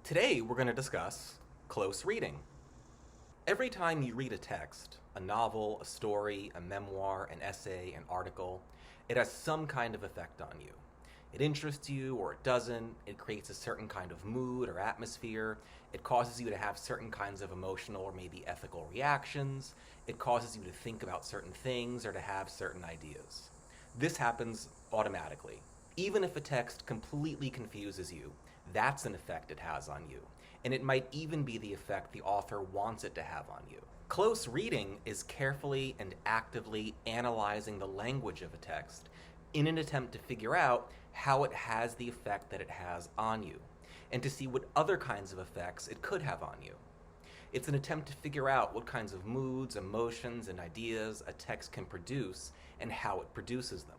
Today we're going to discuss close reading. Every time you read a text, a novel, a story, a memoir, an essay, an article, it has some kind of effect on you. It interests you or it doesn't, it creates a certain kind of mood or atmosphere, it causes you to have certain kinds of emotional or maybe ethical reactions, it causes you to think about certain things or to have certain ideas. This happens automatically. Even if a text completely confuses you, that's an effect it has on you, and it might even be the effect the author wants it to have on you. Close reading is carefully and actively analyzing the language of a text in an attempt to figure out how it has the effect that it has on you, and to see what other kinds of effects it could have on you. It's an attempt to figure out what kinds of moods, emotions, and ideas a text can produce and how it produces them.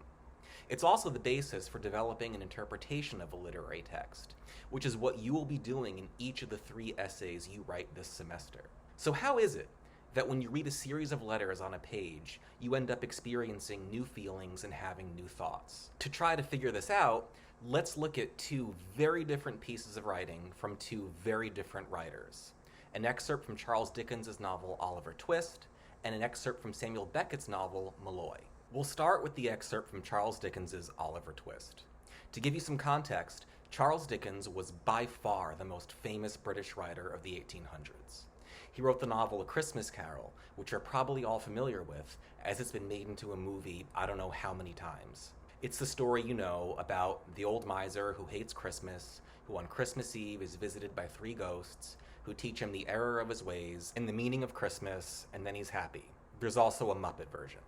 It's also the basis for developing an interpretation of a literary text, which is what you will be doing in each of the 3 essays you write this semester. So how is it that when you read a series of letters on a page, you end up experiencing new feelings and having new thoughts? To try to figure this out, let's look at 2 very different pieces of writing from 2 very different writers. An excerpt from Charles Dickens' novel Oliver Twist, and an excerpt from Samuel Beckett's novel Malloy. We'll start with the excerpt from Charles Dickens' Oliver Twist. To give you some context, Charles Dickens was by far the most famous British writer of the 1800s. He wrote the novel A Christmas Carol, which you're probably all familiar with, as it's been made into a movie I don't know how many times. It's the story you know about the old miser who hates Christmas, who on Christmas Eve is visited by 3 ghosts, who teach him the error of his ways and the meaning of Christmas, and then he's happy. There's also a Muppet version.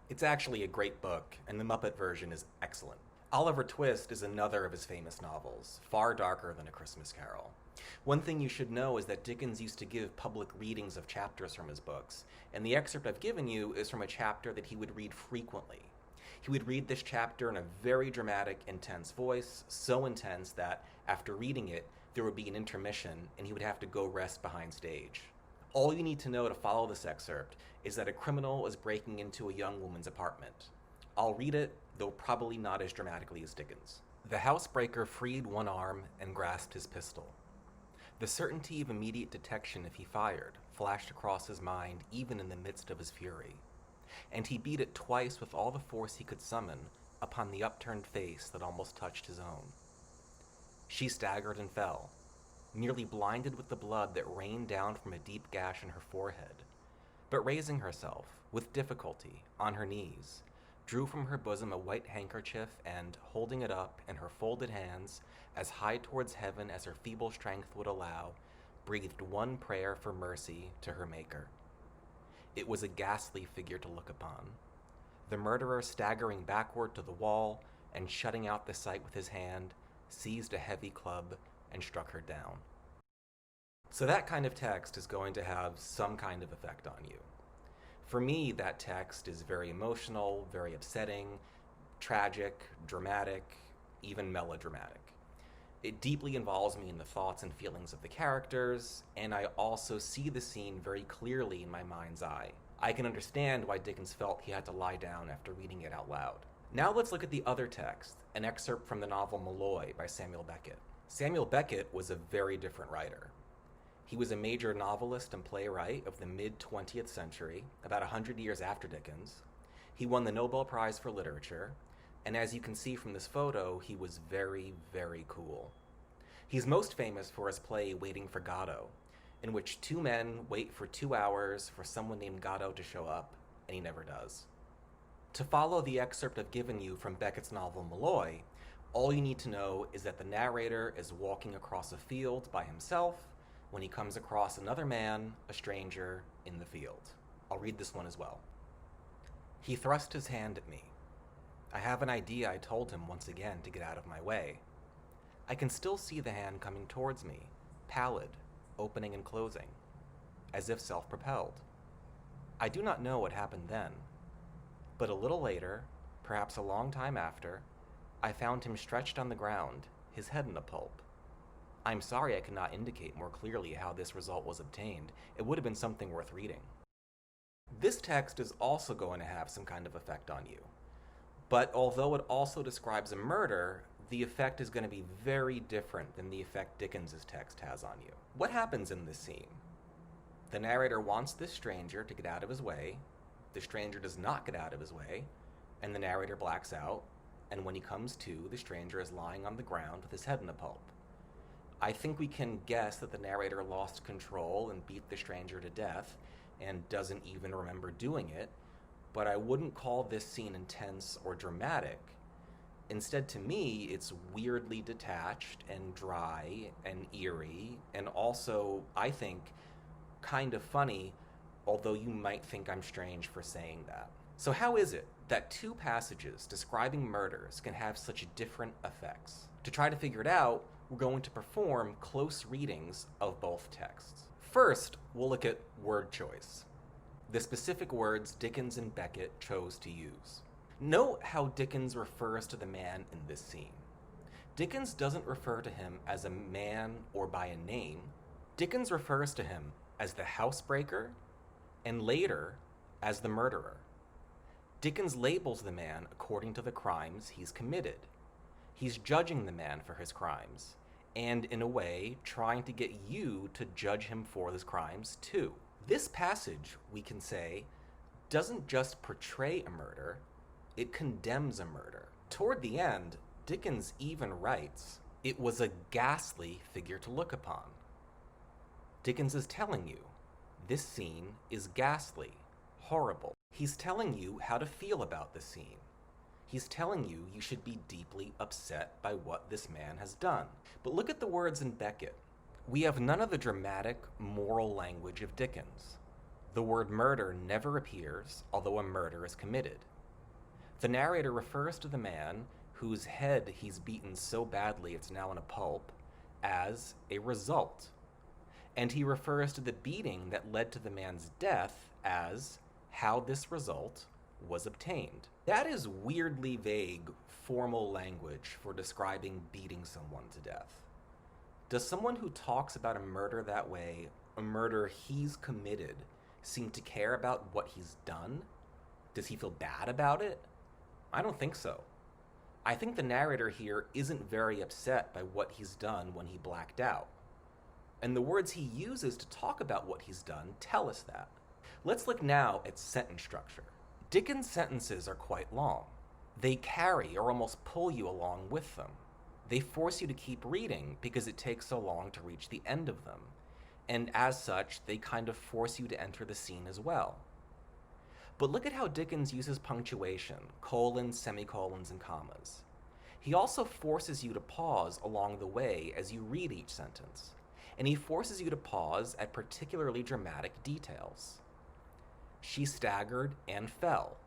It's actually a great book, and the Muppet version is excellent. Oliver Twist is another of his famous novels, far darker than A Christmas Carol. One thing you should know is that Dickens used to give public readings of chapters from his books, and the excerpt I've given you is from a chapter that he would read frequently. He would read this chapter in a very dramatic, intense voice, so intense that, after reading it, there would be an intermission, and he would have to go rest behind stage. All you need to know to follow this excerpt is that a criminal is breaking into a young woman's apartment. I'll read it, though probably not as dramatically as Dickens. The housebreaker freed one arm and grasped his pistol. The certainty of immediate detection if he fired flashed across his mind even in the midst of his fury, and he beat it twice with all the force he could summon upon the upturned face that almost touched his own. She staggered and fell, nearly blinded with the blood that rained down from a deep gash in her forehead, but raising herself, with difficulty, on her knees, drew from her bosom a white handkerchief and, holding it up in her folded hands, as high towards heaven as her feeble strength would allow, breathed one prayer for mercy to her Maker. It was a ghastly figure to look upon. The murderer, staggering backward to the wall and shutting out the sight with his hand, seized a heavy club and struck her down. So that kind of text is going to have some kind of effect on you. For me, that text is very emotional, very upsetting, tragic, dramatic, even melodramatic. It deeply involves me in the thoughts and feelings of the characters, and I also see the scene very clearly in my mind's eye. I can understand why Dickens felt he had to lie down after reading it out loud. Now let's look at the other text, an excerpt from the novel Malloy by Samuel Beckett. Samuel Beckett was a very different writer. He was a major novelist and playwright of the mid-20th century, about 100 years after Dickens. He won the Nobel Prize for Literature, and as you can see from this photo, he was very, very cool. He's most famous for his play Waiting for Godot, in which 2 men wait for 2 hours for someone named Godot to show up, and he never does. To follow the excerpt I've given you from Beckett's novel Malloy, all you need to know is that the narrator is walking across a field by himself when he comes across another man, a stranger, in the field. I'll read this one as well. He thrust his hand at me. I have an idea, I told him once again to get out of my way. I can still see the hand coming towards me, pallid, opening and closing, as if self-propelled. I do not know what happened then, but a little later, perhaps a long time after, I found him stretched on the ground, his head in a pulp. I'm sorry I cannot indicate more clearly how this result was obtained. It would have been something worth reading. This text is also going to have some kind of effect on you. But although it also describes a murder, the effect is going to be very different than the effect Dickens's text has on you. What happens in this scene? The narrator wants this stranger to get out of his way. The stranger does not get out of his way, and the narrator blacks out, and when he comes to, the stranger is lying on the ground with his head in a pulp. I think we can guess that the narrator lost control and beat the stranger to death, and doesn't even remember doing it, but I wouldn't call this scene intense or dramatic. Instead, to me, it's weirdly detached and dry and eerie, and also, I think, kind of funny, although you might think I'm strange for saying that. So how is it that two passages describing murders can have such different effects? To try to figure it out, we're going to perform close readings of both texts. First, we'll look at word choice, the specific words Dickens and Beckett chose to use. Note how Dickens refers to the man in this scene. Dickens doesn't refer to him as a man or by a name. Dickens refers to him as the housebreaker and later as the murderer. Dickens labels the man according to the crimes he's committed. He's judging the man for his crimes, and in a way, trying to get you to judge him for his crimes too. This passage, we can say, doesn't just portray a murder, it condemns a murder. Toward the end, Dickens even writes, "It was a ghastly figure to look upon." Dickens is telling you, this scene is ghastly, horrible. He's telling you how to feel about the scene. He's telling you you should be deeply upset by what this man has done. But look at the words in Beckett. We have none of the dramatic, moral language of Dickens. The word murder never appears, although a murder is committed. The narrator refers to the man whose head he's beaten so badly it's now in a pulp as a result. And he refers to the beating that led to the man's death as how this result was obtained. That is weirdly vague, formal language for describing beating someone to death. Does someone who talks about a murder that way, a murder he's committed, seem to care about what he's done? Does he feel bad about it? I don't think so. I think the narrator here isn't very upset by what he's done when he blacked out. And the words he uses to talk about what he's done tell us that. Let's look now at sentence structure. Dickens' sentences are quite long. They carry or almost pull you along with them. They force you to keep reading because it takes so long to reach the end of them. And as such, they kind of force you to enter the scene as well. But look at how Dickens uses punctuation, colons, semicolons, and commas. He also forces you to pause along the way as you read each sentence. And he forces you to pause at particularly dramatic details. She staggered and fell,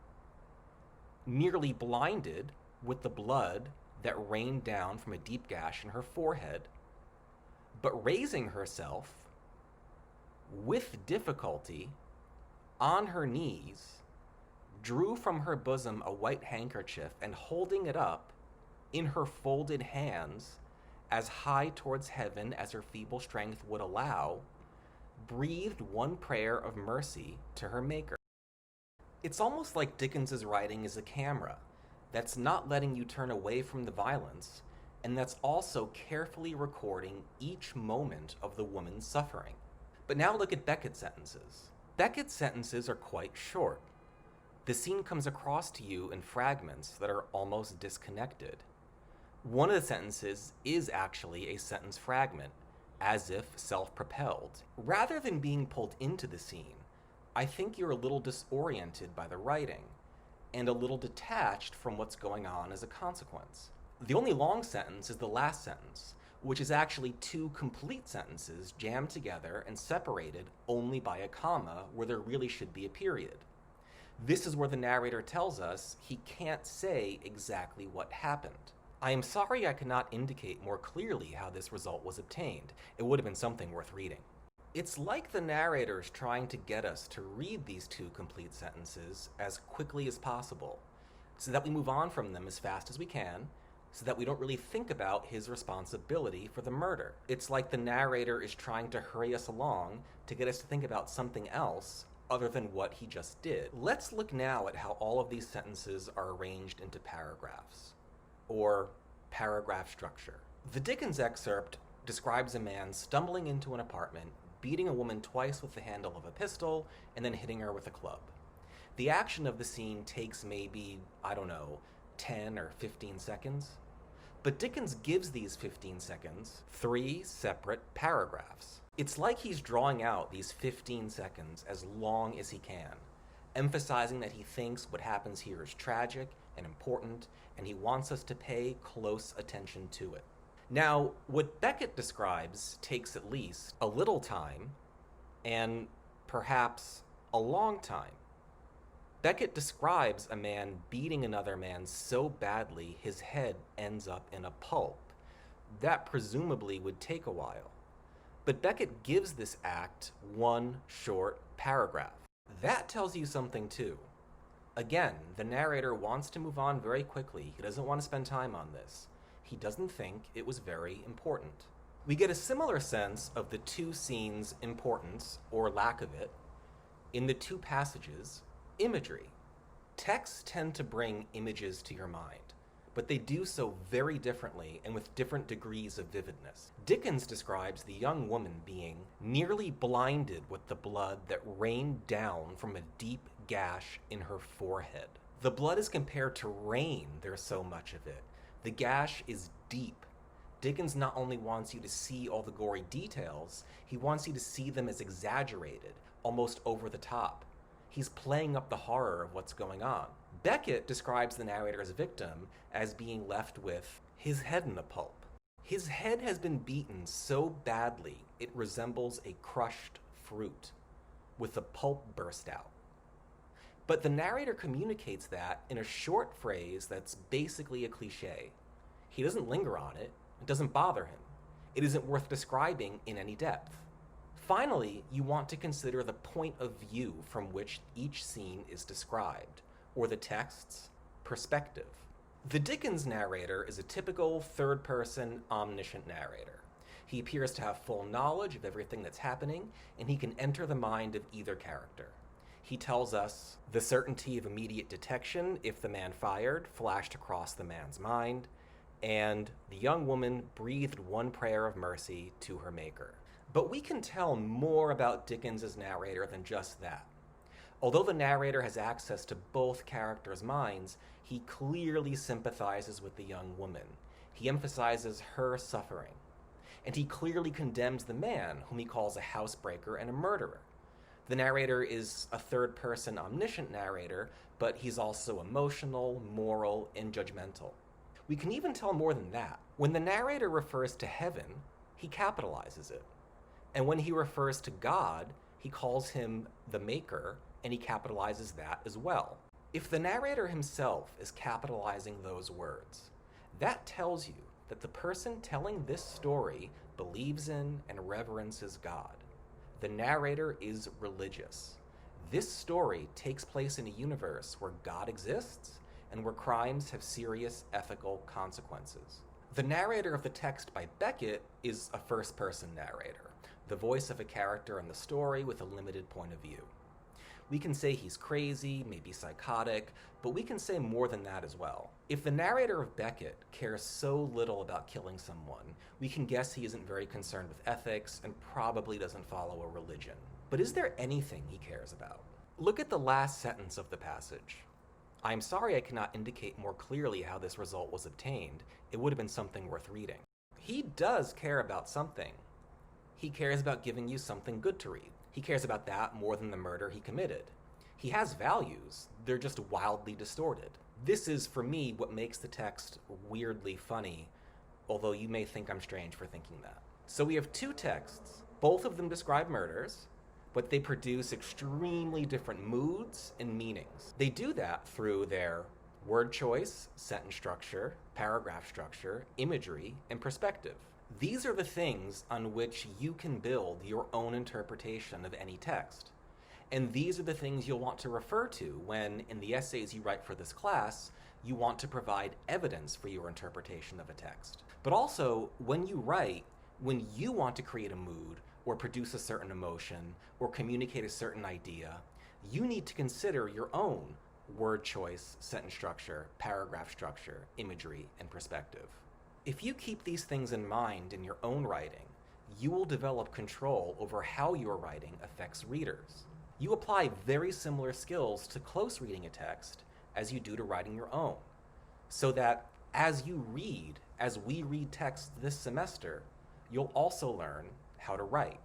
nearly blinded with the blood that rained down from a deep gash in her forehead, but raising herself with difficulty on her knees, drew from her bosom a white handkerchief and holding it up in her folded hands as high towards heaven as her feeble strength would allow, breathed one prayer of mercy to her maker. It's almost like Dickens's writing is a camera that's not letting you turn away from the violence, and that's also carefully recording each moment of the woman's suffering. But now look at Beckett's sentences. Beckett's sentences are quite short. The scene comes across to you in fragments that are almost disconnected. One of the sentences is actually a sentence fragment, as if self-propelled. Rather than being pulled into the scene, I think you're a little disoriented by the writing, and a little detached from what's going on as a consequence. The only long sentence is the last sentence, which is actually two complete sentences jammed together and separated only by a comma where there really should be a period. This is where the narrator tells us he can't say exactly what happened. I am sorry I cannot indicate more clearly how this result was obtained. It would have been something worth reading. It's like the narrator's trying to get us to read these two complete sentences as quickly as possible, so that we move on from them as fast as we can, so that we don't really think about his responsibility for the murder. It's like the narrator is trying to hurry us along to get us to think about something else other than what he just did. Let's look now at how all of these sentences are arranged into paragraphs, or paragraph structure. The Dickens excerpt describes a man stumbling into an apartment, beating a woman twice with the handle of a pistol, and then hitting her with a club. The action of the scene takes maybe, 10 or 15 seconds. But Dickens gives these 15 seconds 3 separate paragraphs. It's like he's drawing out these 15 seconds as long as he can, emphasizing that he thinks what happens here is tragic and important, and he wants us to pay close attention to it. Now, what Beckett describes takes at least a little time, and perhaps a long time. Beckett describes a man beating another man so badly his head ends up in a pulp. That presumably would take a while. But Beckett gives this act one short paragraph. That tells you something too. Again, the narrator wants to move on very quickly. He doesn't want to spend time on this. He doesn't think it was very important. We get a similar sense of the two scenes' importance, or lack of it, in the two passages. Imagery. Texts tend to bring images to your mind, but they do so very differently and with different degrees of vividness. Dickens describes the young woman being nearly blinded with the blood that rained down from a deep gash in her forehead. The blood is compared to rain, there's so much of it. The gash is deep. Dickens not only wants you to see all the gory details, he wants you to see them as exaggerated, almost over the top. He's playing up the horror of what's going on. Beckett describes the narrator's victim as being left with his head in a pulp. His head has been beaten so badly it resembles a crushed fruit, with the pulp burst out. But the narrator communicates that in a short phrase that's basically a cliche. He doesn't linger on it. It doesn't bother him. It isn't worth describing in any depth. Finally, you want to consider the point of view from which each scene is described, or the text's perspective. The Dickens narrator is a typical third-person, omniscient narrator. He appears to have full knowledge of everything that's happening, and he can enter the mind of either character. He tells us the certainty of immediate detection if the man fired flashed across the man's mind, and the young woman breathed one prayer of mercy to her maker. But we can tell more about Dickens' narrator than just that. Although the narrator has access to both characters' minds, he clearly sympathizes with the young woman. He emphasizes her suffering. And he clearly condemns the man, whom he calls a housebreaker and a murderer. The narrator is a third-person omniscient narrator, but he's also emotional, moral, and judgmental. We can even tell more than that. When the narrator refers to heaven, he capitalizes it. And when he refers to God, he calls him the maker, and he capitalizes that as well. If the narrator himself is capitalizing those words, that tells you that the person telling this story believes in and reverences God. The narrator is religious. This story takes place in a universe where God exists and where crimes have serious ethical consequences. The narrator of the text by Beckett is a first-person narrator, the voice of a character in the story with a limited point of view. We can say he's crazy, maybe psychotic, but we can say more than that as well. If the narrator of Beckett cares so little about killing someone, we can guess he isn't very concerned with ethics and probably doesn't follow a religion. But is there anything he cares about? Look at the last sentence of the passage. I am sorry I cannot indicate more clearly how this result was obtained. It would have been something worth reading. He does care about something. He cares about giving you something good to read. He cares about that more than the murder he committed. He has values, they're just wildly distorted. This is, for me, what makes the text weirdly funny, although you may think I'm strange for thinking that. So we have two texts, both of them describe murders, but they produce extremely different moods and meanings. They do that through their word choice, sentence structure, paragraph structure, imagery, and perspective. These are the things on which you can build your own interpretation of any text. And these are the things you'll want to refer to when, in the essays you write for this class, you want to provide evidence for your interpretation of a text. But also, when you write, when you want to create a mood, or produce a certain emotion, or communicate a certain idea, you need to consider your own word choice, sentence structure, paragraph structure, imagery, and perspective. If you keep these things in mind in your own writing, you will develop control over how your writing affects readers. You apply very similar skills to close reading a text as you do to writing your own, so that as we read texts this semester, you'll also learn how to write.